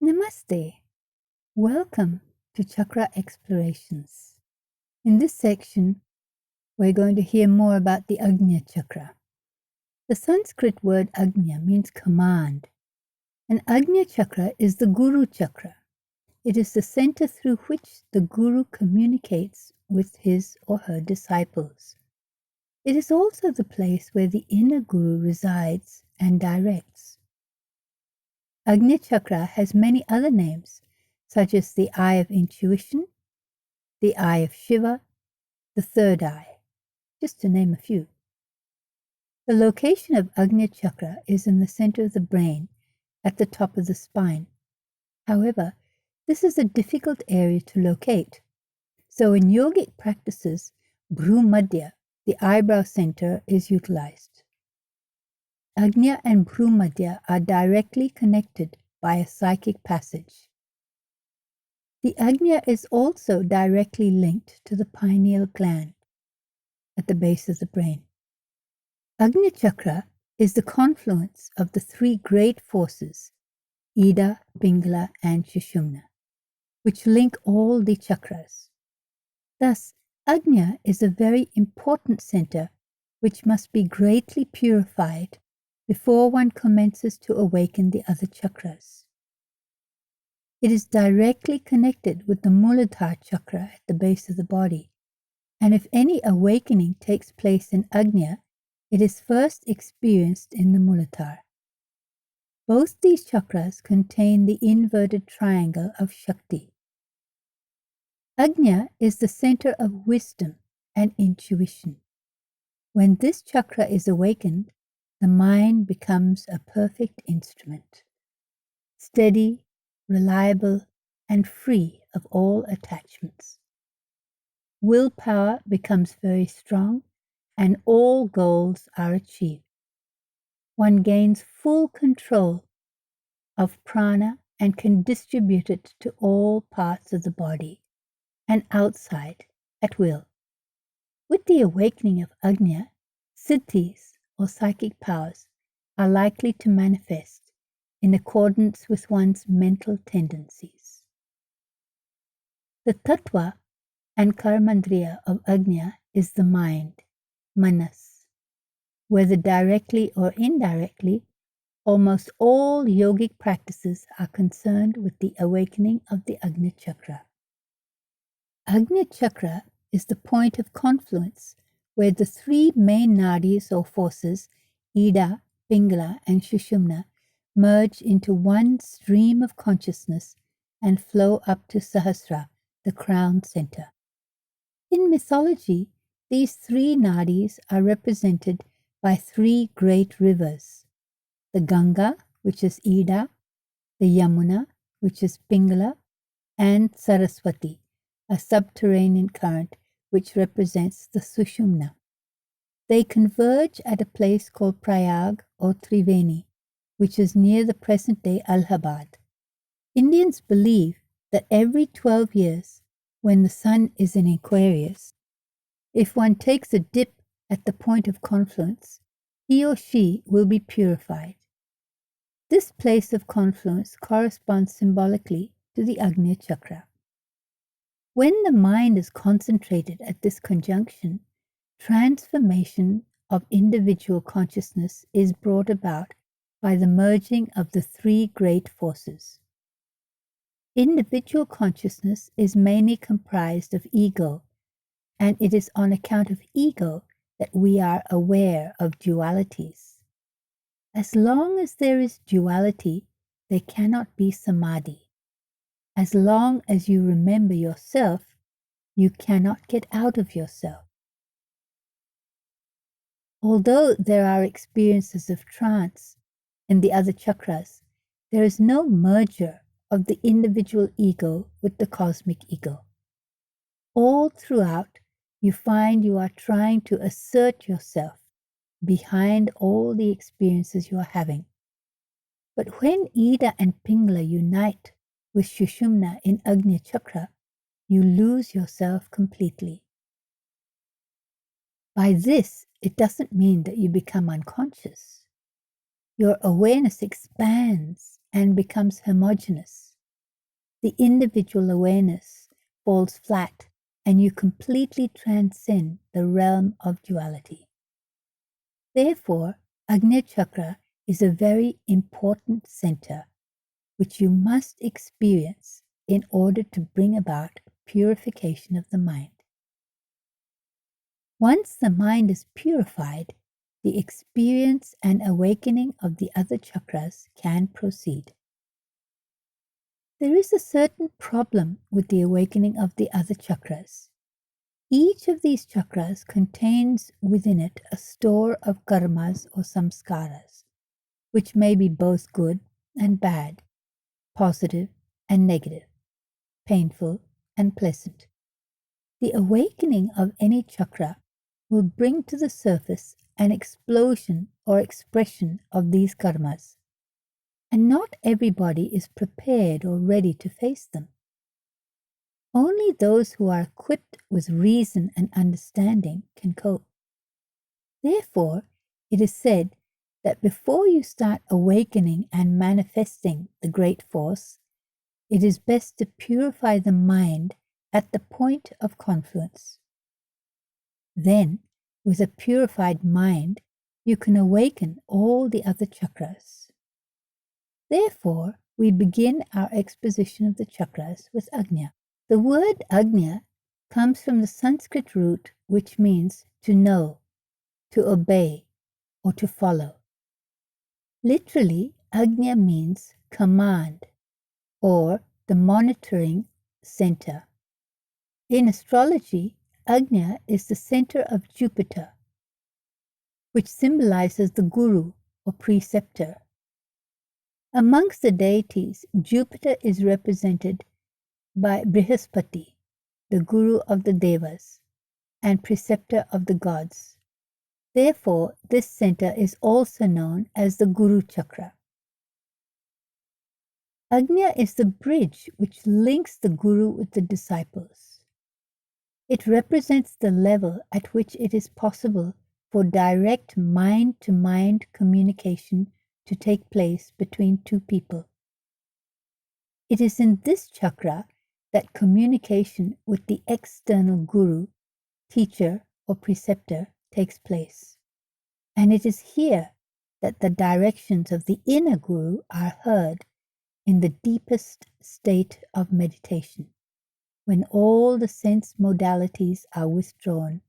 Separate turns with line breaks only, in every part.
Namaste. Welcome to Chakra Explorations. In this section, we're going to hear more about the Ajna Chakra. The Sanskrit word Ajna means command, and Ajna Chakra is the Guru Chakra. It is the center through which the Guru communicates with his or her disciples. It is also the place where the inner Guru resides and directs. Ajna Chakra has many other names, such as the eye of intuition, the eye of Shiva, the third eye, just to name a few. The location of Ajna Chakra is in the center of the brain, at the top of the spine. However, this is a difficult area to locate. So in yogic practices, Bhru Madhya, the eyebrow center, is utilized. Ajna and Bhru Madhya are directly connected by a psychic passage. The Ajna is also directly linked to the pineal gland at the base of the brain. Ajna Chakra is the confluence of the three great forces, Ida, Pingala, and Sushumna, which link all the chakras. Thus, Ajna is a very important center which must be greatly purified before one commences to awaken the other chakras. It is directly connected with the Muladhara chakra at the base of the body, and if any awakening takes place in Ajna, it is first experienced in the Muladhara. Both these chakras contain the inverted triangle of Shakti. Ajna is the center of wisdom and intuition. When this chakra is awakened, the mind becomes a perfect instrument, steady, reliable, and free of all attachments. Willpower becomes very strong, and all goals are achieved. One gains full control of prana and can distribute it to all parts of the body and outside at will. With the awakening of Ajna, siddhis or psychic powers are likely to manifest in accordance with one's mental tendencies. The tattva and karmandriya of Ajna is the mind, manas. Whether directly or indirectly, almost all yogic practices are concerned with the awakening of the Ajna Chakra. Ajna Chakra is the point of confluence where the three main nadis or forces, Ida, Pingala, and Sushumna, merge into one stream of consciousness and flow up to Sahasrara, the crown center. In mythology, these three nadis are represented by three great rivers: the Ganga, which is Ida, the Yamuna, which is Pingala, and Saraswati, a subterranean current which represents the Sushumna. They converge at a place called Prayag or Triveni, which is near the present-day Allahabad. Indians believe that every 12 years, when the sun is in Aquarius, if one takes a dip at the point of confluence, he or she will be purified. This place of confluence corresponds symbolically to the Ajna Chakra. When the mind is concentrated at this conjunction, transformation of individual consciousness is brought about by the merging of the three great forces. Individual consciousness is mainly comprised of ego, and it is on account of ego that we are aware of dualities. As long as there is duality, there cannot be samadhi. As long as you remember yourself, you cannot get out of yourself. Although there are experiences of trance in the other chakras, there is no merger of the individual ego with the cosmic ego. All throughout, you find you are trying to assert yourself behind all the experiences you are having. But when Ida and Pingala unite with Sushumna in Ajna Chakra, you lose yourself completely. By this, it doesn't mean that you become unconscious. Your awareness expands and becomes homogeneous. the individual awareness falls flat and you completely transcend the realm of duality. Therefore, Ajna Chakra is a very important center which you must experience in order to bring about purification of the mind. Once the mind is purified, the experience and awakening of the other chakras can proceed. There is a certain problem with the awakening of the other chakras. Each of these chakras contains within it a store of karmas or samskaras, which may be both good and bad, positive and negative, painful and pleasant. The awakening of any chakra will bring to the surface an explosion or expression of these karmas, and not everybody is prepared or ready to face them. Only those who are equipped with reason and understanding can cope. Therefore, it is said that before you start awakening and manifesting the great force, it is best to purify the mind at the point of confluence. Then, with a purified mind, you can awaken all the other chakras. Therefore, we begin our exposition of the chakras with Ajna. The word Ajna comes from the Sanskrit root which means to know, to obey, or to follow. Literally, Ajna means command or the monitoring center. In astrology, Ajna is the center of Jupiter, which symbolizes the guru or preceptor. Amongst the deities, Jupiter is represented by Brihaspati, the guru of the devas and preceptor of the gods. Therefore, this center is also known as the Guru Chakra. Ajna is the bridge which links the guru with the disciples. It represents the level at which it is possible for direct mind-to-mind communication to take place between two people. It is in this chakra that communication with the external guru, teacher, or preceptor takes place. And it is here that the directions of the inner guru are heard in the deepest state of meditation, when all the sense modalities are withdrawn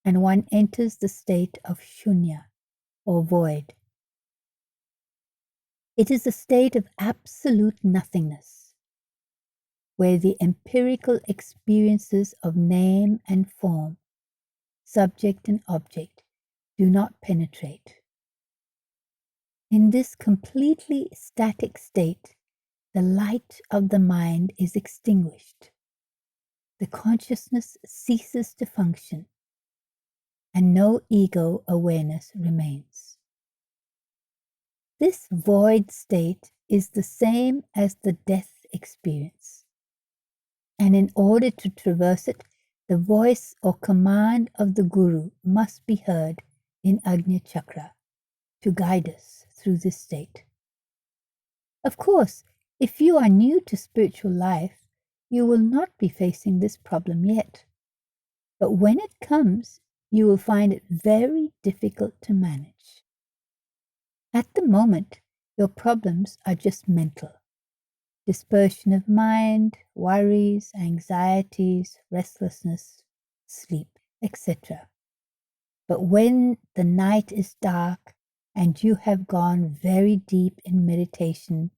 and one enters the state of shunya or void. It is a state of absolute nothingness, where the empirical experiences of name and form, subject and object, do not penetrate. In this completely static state, the light of the mind is extinguished. The consciousness ceases to function, and no ego awareness remains. This void state is the same as the death experience, and in order to traverse it, the voice or command of the Guru must be heard in Ajna Chakra to guide us through this state. Of course, if you are new to spiritual life, you will not be facing this problem yet. But when it comes, you will find it very difficult to manage. At the moment, your problems are just mental. Dispersion of mind, worries, anxieties, restlessness, sleep, etc. But when the night is dark and you have gone very deep in meditation,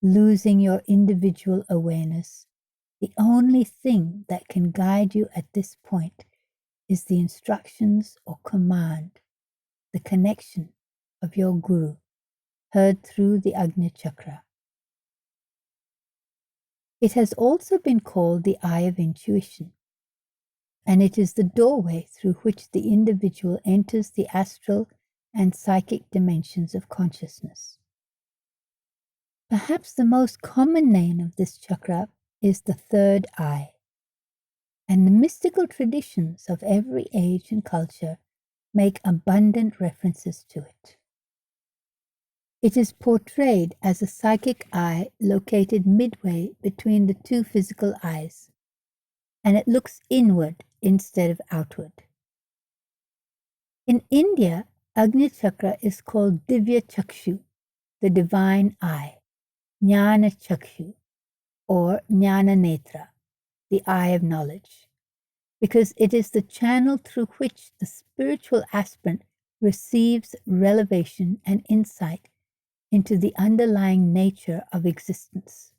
losing your individual awareness, the only thing that can guide you at this point is the instructions or command, the connection of your Guru, heard through the Ajna Chakra. It has also been called the eye of intuition, and it is the doorway through which the individual enters the astral and psychic dimensions of consciousness. Perhaps the most common name of this chakra is the third eye, and the mystical traditions of every age and culture make abundant references to it. It is portrayed as a psychic eye located midway between the two physical eyes, and it looks inward instead of outward. In India, Ajna Chakra is called Divya Chakshu, the divine eye, Jnana Chakshu, or Jnana Netra, the eye of knowledge, because it is the channel through which the spiritual aspirant receives revelation and insight into the underlying nature of existence.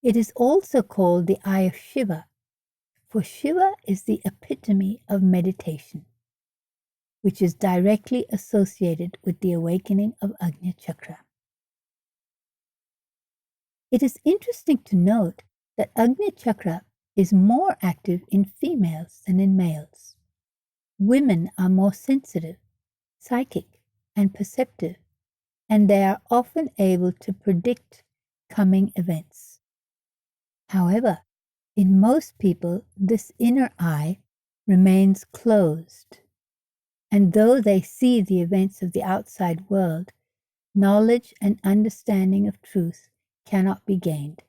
It is also called the eye of Shiva, for Shiva is the epitome of meditation, which is directly associated with the awakening of Ajna Chakra. It is interesting to note that Ajna Chakra is more active in females than in males. Women are more sensitive, psychic, and perceptive, and they are often able to predict coming events. However, in most people, this inner eye remains closed, and though they see the events of the outside world, knowledge and understanding of truth cannot be gained.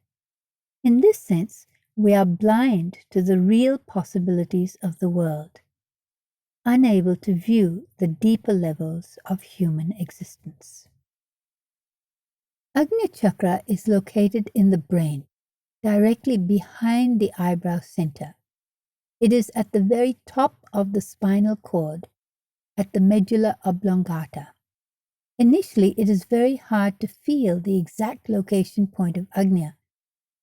In this sense, we are blind to the real possibilities of the world, unable to view the deeper levels of human existence. Ajna Chakra is located in the brain, directly behind the eyebrow center. It is at the very top of the spinal cord, at the medulla oblongata. Initially, it is very hard to feel the exact location point of Ajna,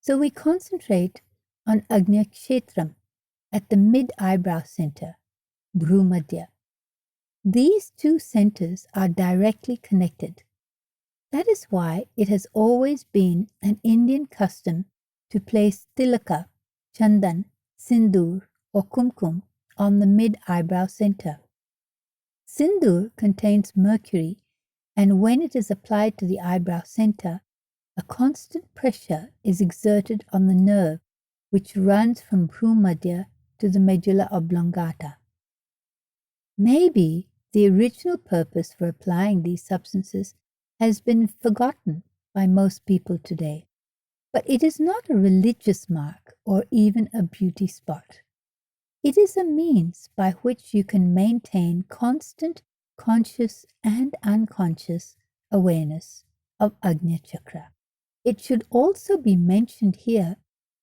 so we concentrate on Ajna Kshetram at the mid-eyebrow center, Bhrumadhya. These two centers are directly connected. That is why it has always been an Indian custom to place tilaka, chandan, sindoor, or kumkum on the mid-eyebrow center. Sindoor contains mercury, and when it is applied to the eyebrow center, a constant pressure is exerted on the nerve which runs from Bhrumadhya to the medulla oblongata. Maybe the original purpose for applying these substances has been forgotten by most people today, but it is not a religious mark or even a beauty spot. It is a means by which you can maintain constant conscious and unconscious awareness of Ajna Chakra. It should also be mentioned here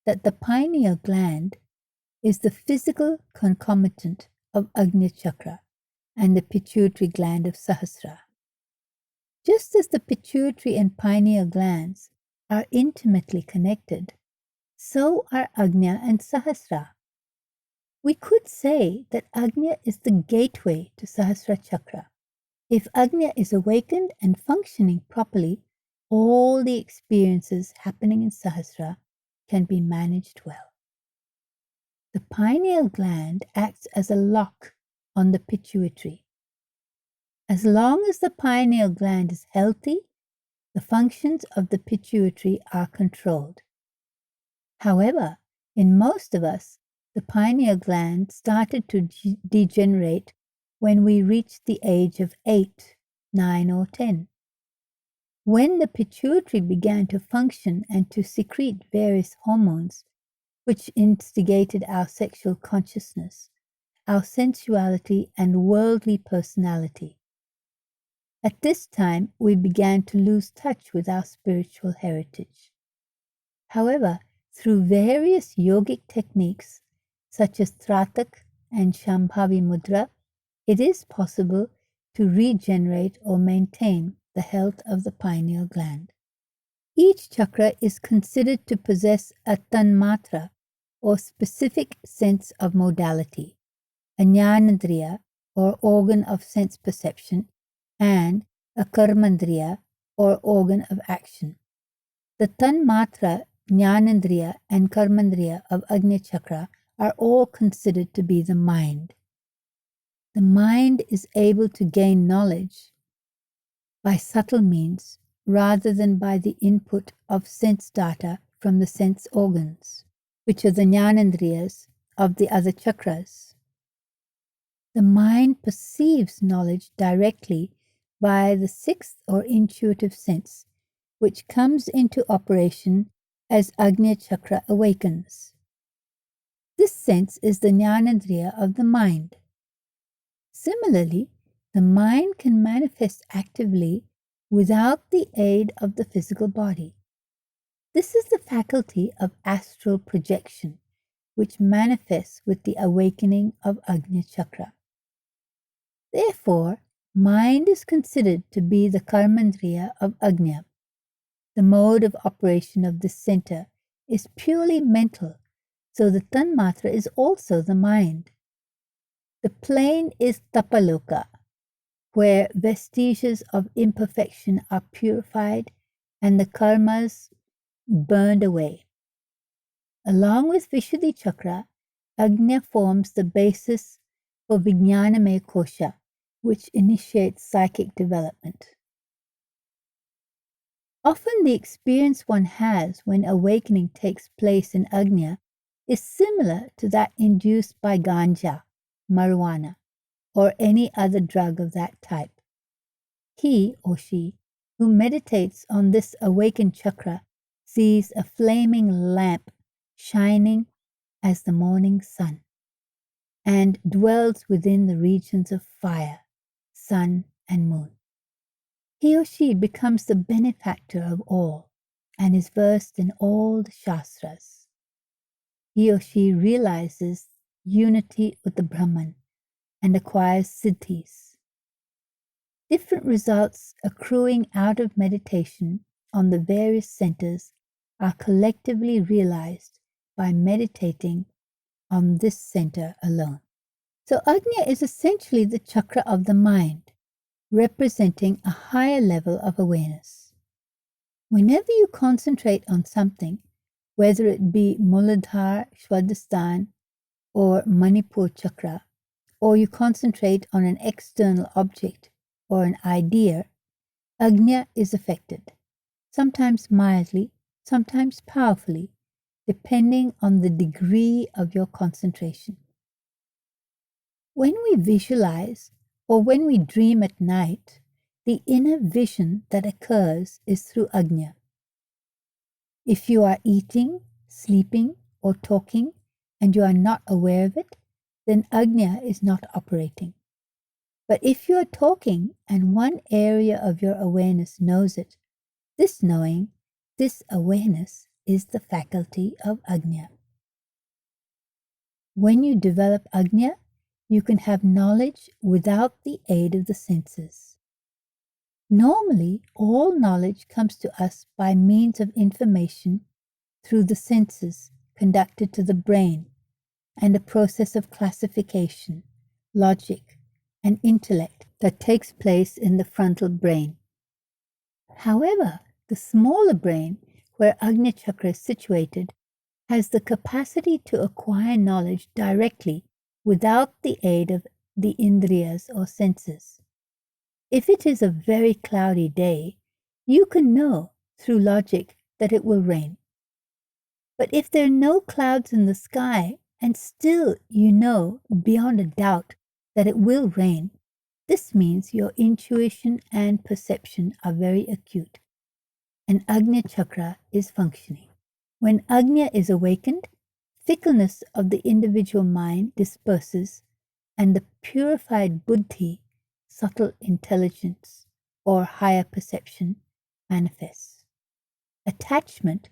that the pineal gland is the physical concomitant of Ajna Chakra and the pituitary gland of Sahasrara. Just as the pituitary and pineal glands are intimately connected, so are Ajna and Sahasrara. We could say that Ajna is the gateway to Sahasrara Chakra. If Ajna is awakened and functioning properly, all the experiences happening in Sahasrara can be managed well. The pineal gland acts as a lock on the pituitary. As long as the pineal gland is healthy, the functions of the pituitary are controlled. However, in most of us, the pineal gland started to degenerate when we reached the age of 8, 9, or 10. When the pituitary began to function and to secrete various hormones, which instigated our sexual consciousness, our sensuality, and worldly personality. At this time, we began to lose touch with our spiritual heritage. However, through various yogic techniques, such as Tratak and Shambhavi Mudra, it is possible to regenerate or maintain the health of the pineal gland. Each chakra is considered to possess a tanmatra, or specific sense of modality, a jnanendriya, or organ of sense perception, and a karmandriya, or organ of action. The tanmatra, jnanendriya, and karmandriya of Ajna Chakra are all considered to be the mind. The mind is able to gain knowledge by subtle means rather than by the input of sense data from the sense organs, which are the jnanendriyas of the other chakras. The mind perceives knowledge directly via the sixth or intuitive sense, which comes into operation as Ajna Chakra awakens. This sense is the Jnanendriya of the mind. Similarly, the mind can manifest actively without the aid of the physical body. This is the faculty of astral projection, which manifests with the awakening of Ajna Chakra. Therefore, mind is considered to be the karmendriya of Ajna. The mode of operation of this center is purely mental, so the Tanmatra is also the mind. The plane is Tapaloka, where vestiges of imperfection are purified and the karmas burned away. Along with Vishuddhi Chakra, Ajna forms the basis for Vijnanamaya Kosha, which initiates psychic development. Often the experience one has when awakening takes place in Ajna is similar to that induced by ganja, marijuana, or any other drug of that type. He or she who meditates on this awakened chakra sees a flaming lamp shining as the morning sun and dwells within the regions of fire, sun, and moon. He or she becomes the benefactor of all and is versed in all the Shastras. He or she realizes unity with the Brahman and acquires siddhis. Different results accruing out of meditation on the various centers are collectively realized by meditating on this center alone. So Ajna is essentially the chakra of the mind, representing a higher level of awareness. Whenever you concentrate on something, whether it be Muladhara, Swadhisthana, or Manipur chakra, or you concentrate on an external object or an idea, Ajna is affected, sometimes mildly, sometimes powerfully, depending on the degree of your concentration. When we visualize or when we dream at night, the inner vision that occurs is through Ajna. If you are eating, sleeping, or talking and you are not aware of it, then Ajna is not operating. But if you are talking and one area of your awareness knows it, this knowing, this awareness is the faculty of Ajna. When you develop Ajna, you can have knowledge without the aid of the senses. Normally, all knowledge comes to us by means of information through the senses conducted to the brain and a process of classification, logic, and intellect that takes place in the frontal brain. However, the smaller brain, where Ajna Chakra is situated, has the capacity to acquire knowledge directly without the aid of the indriyas or senses. If it is a very cloudy day, you can know through logic that it will rain. But if there are no clouds in the sky and still you know beyond a doubt that it will rain, this means your intuition and perception are very acute, and Ajna Chakra is functioning. When Ajna is awakened, fickleness of the individual mind disperses and the purified buddhi, subtle intelligence, or higher perception manifests. Attachment,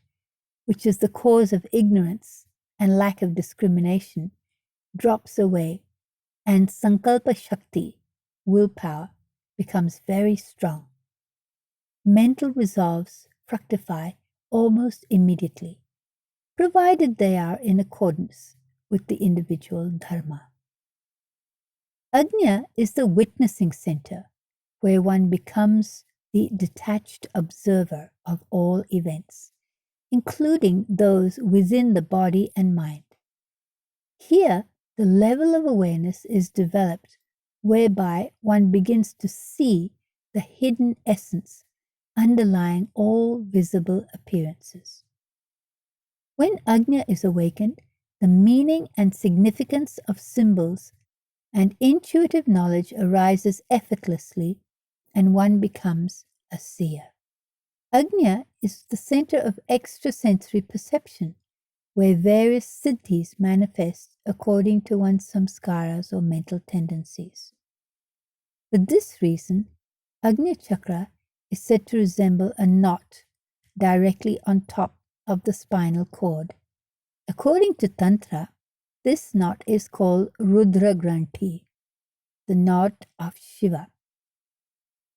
which is the cause of ignorance and lack of discrimination, drops away, and sankalpa shakti, willpower, becomes very strong. Mental resolves fructify almost immediately, provided they are in accordance with the individual dharma. Ajna is the witnessing center, where one becomes the detached observer of all events, including those within the body and mind. Here, the level of awareness is developed, whereby one begins to see the hidden essence underlying all visible appearances. When Ajna is awakened, the meaning and significance of symbols and intuitive knowledge arises effortlessly and one becomes a seer. Ajna is the center of extrasensory perception, where various siddhis manifest according to one's samskaras or mental tendencies. For this reason, Ajna Chakra is said to resemble a knot directly on top of the spinal cord. According to Tantra, this knot is called Rudra Granthi, the knot of Shiva.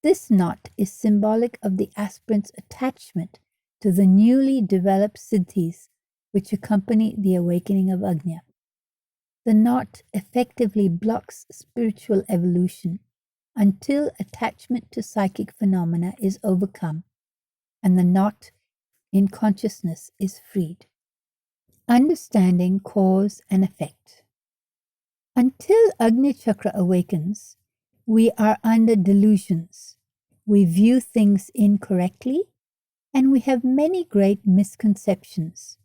This knot is symbolic of the aspirant's attachment to the newly developed siddhis which accompany the awakening of Ajna. The knot effectively blocks spiritual evolution until attachment to psychic phenomena is overcome and the knot in consciousness is freed. Understanding cause and effect. Until Ajna Chakra awakens, we are under delusions. We view things incorrectly, and we have many great misconceptions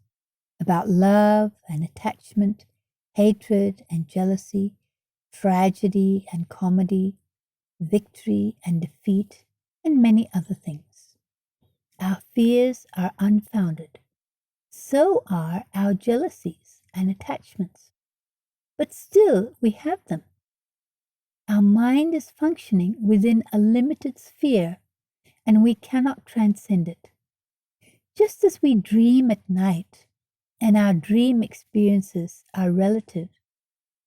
about love and attachment, hatred and jealousy, tragedy and comedy, victory and defeat, and many other things. Our fears are unfounded. So are our jealousies and attachments. But still we have them. Our mind is functioning within a limited sphere, and we cannot transcend it. Just as we dream at night, and our dream experiences are relative,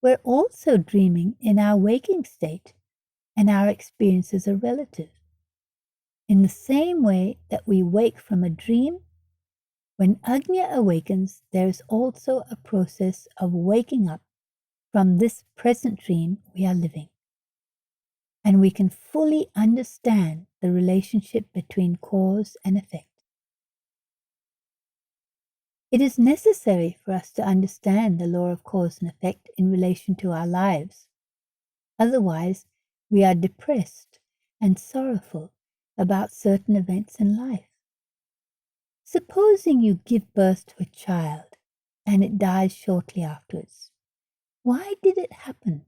we're also dreaming in our waking state, and our experiences are relative. In the same way that we wake from a dream, when Ajna awakens, there is also a process of waking up from this present dream we are living. And we can fully understand the relationship between cause and effect. It is necessary for us to understand the law of cause and effect in relation to our lives. Otherwise, we are depressed and sorrowful about certain events in life. Supposing you give birth to a child and it dies shortly afterwards. Why did it happen?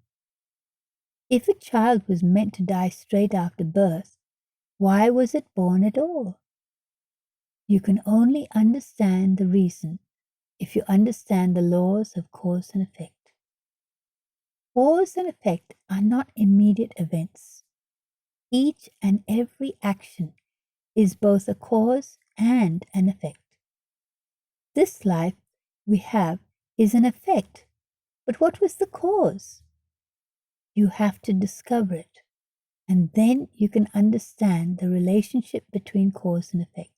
If a child was meant to die straight after birth, why was it born at all? You can only understand the reason if you understand the laws of cause and effect. Cause and effect are not immediate events. Each and every action is both a cause and an effect. This life we have is an effect, but what was the cause? You have to discover it, and then you can understand the relationship between cause and effect.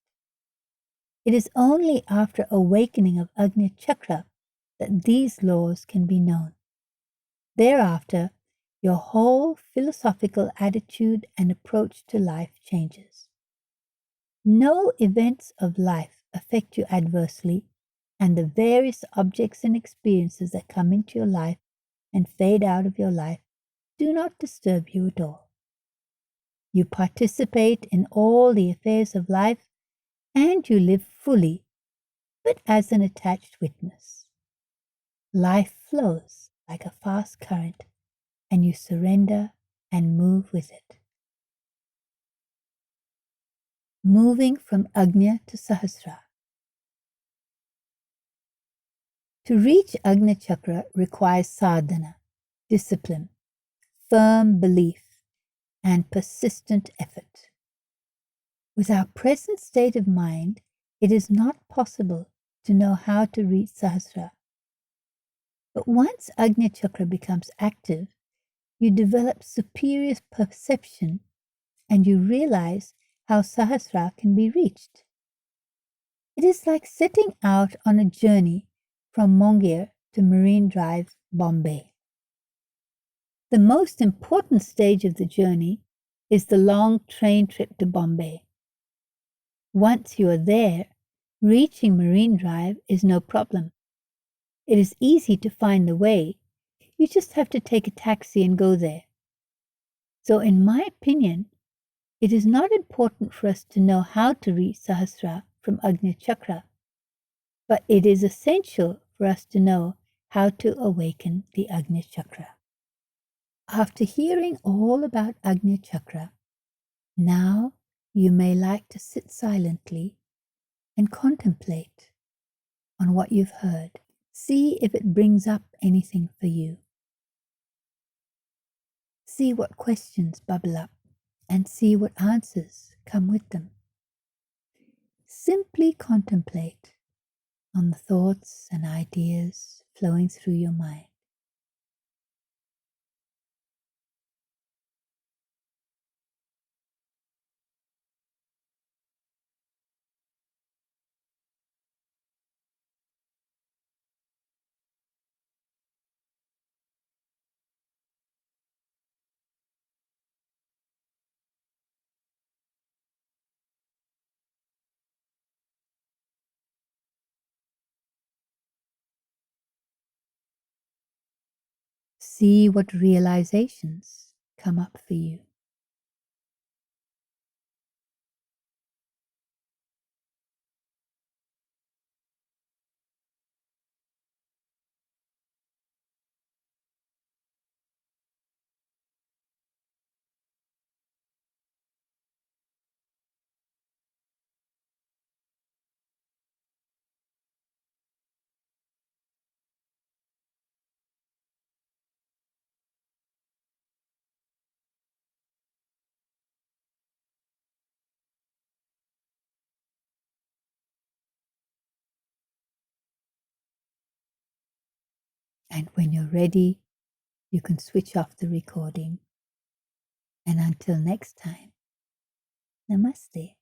It is only after awakening of Ajna Chakra that these laws can be known. Thereafter, your whole philosophical attitude and approach to life changes. No events of life affect you adversely, and the various objects and experiences that come into your life and fade out of your life do not disturb you at all. You participate in all the affairs of life, and you live fully, but as an attached witness. Life flows like a fast current, and you surrender and move with it. Moving from Ajna to Sahasrara. To reach Ajna Chakra requires sadhana, discipline, firm belief, and persistent effort. With our present state of mind, it is not possible to know how to reach Sahasrara. But once Ajna Chakra becomes active, you develop superior perception and you realize how Sahasrara can be reached. It is like setting out on a journey from Mongir to Marine Drive, Bombay. The most important stage of the journey is the long train trip to Bombay. Once you are there, reaching Marine Drive is no problem. It is easy to find the way. You just have to take a taxi and go there. So in my opinion, it is not important for us to know how to reach Sahasrara from Ajna Chakra, but it is essential for us to know how to awaken the Ajna Chakra. After hearing all about Ajna Chakra, Now you may like to sit silently and contemplate on what you've heard. See if it brings up anything for you. See what questions bubble up and see what answers come with them. Simply contemplate on the thoughts and ideas flowing through your mind. See what realizations come up for you. And when you're ready, you can switch off the recording. And until next time, namaste.